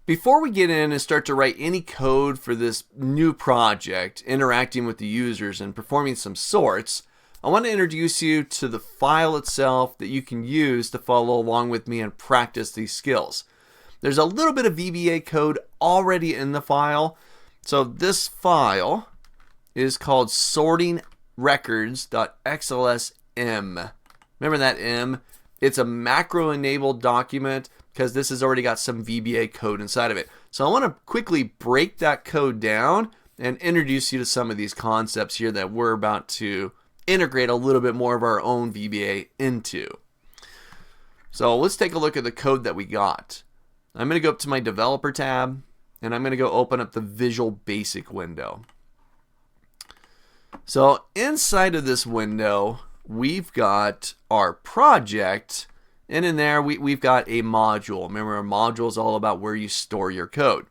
Before we get in and start to write any code for this new project, interacting with the users and performing some sorts, I want to introduce you to the file itself that you can use to follow along with me and practice these skills. There's a little bit of VBA code already in the file. So this file is called sortingrecords.xlsm. Remember that M? It's a macro-enabled document because this has already got some VBA code inside of it. So I want to quickly break that code down and introduce you to some of these concepts here that we're about to integrate a little bit more of our own VBA into. So let's take a look at the code that we got. I'm going to go up to my developer tab and I'm going to go open up the Visual Basic window. So inside of this window, we've got our project, and in there we've got a module. Remember, a module is all about where you store your code.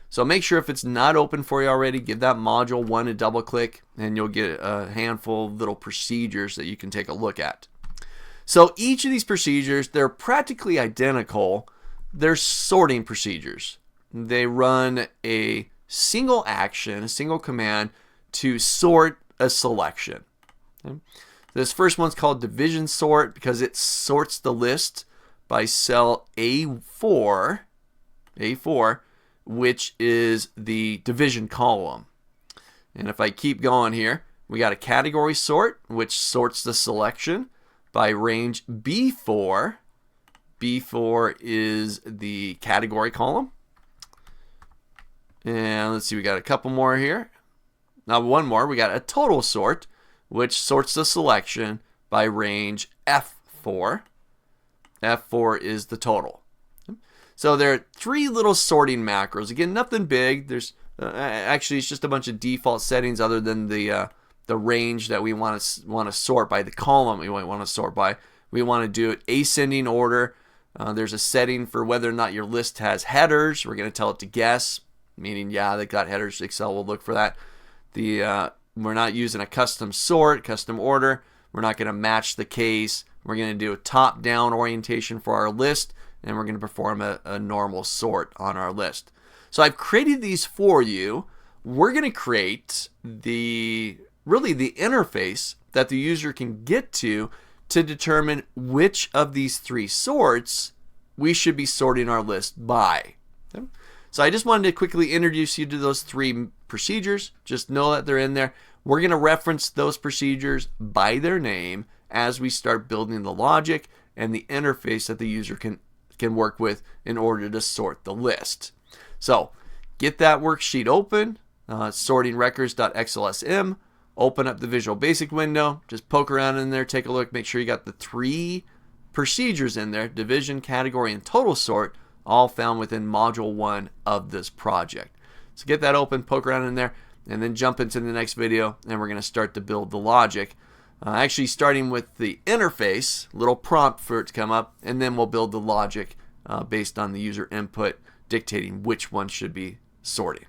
So make sure if it's not open for you already, give that module one a double click and you'll get a handful of little procedures that you can take a look at. So each of these procedures, they're practically identical. They're sorting procedures. They run a single action, a single command to sort a selection. Okay? This first one's called division sort because it sorts the list by cell A4, which is the division column. And if I keep going here, we got a category sort, which sorts the selection by range B4. B4 is the category column. And let's see, we got a couple more here. Now one more, we got a total sort, which sorts the selection by range F4. F4 is the total. So there are three little sorting macros. Again, nothing big. There's actually it's just a bunch of default settings other than the range that we want to sort by, the column we want to sort by. We want to do it ascending order. There's a setting for whether or not your list has headers. We're going to tell it to guess, meaning yeah, they got headers. Excel will look for that. We're not using a custom sort, custom order. We're not going to match the case. We're going to do a top-down orientation for our list, and we're going to perform a normal sort on our list. So I've created these for you. We're going to create the interface that the user can get to determine which of these three sorts we should be sorting our list by. Okay? So I just wanted to quickly introduce you to those three procedures. Just know that they're in there. We're going to reference those procedures by their name as we start building the logic and the interface that the user can work with in order to sort the list. So get that worksheet open, sortingrecords.xlsm. Open up the Visual Basic window. Just poke around in there, take a look, make sure you got the three procedures in there, division, category, and total sort, all found within Module 1 of this project. So get that open, poke around in there, and then jump into the next video, and we're going to start to build the logic. Actually starting with the interface, little prompt for it to come up, and then we'll build the logic based on the user input dictating which one should be sorting.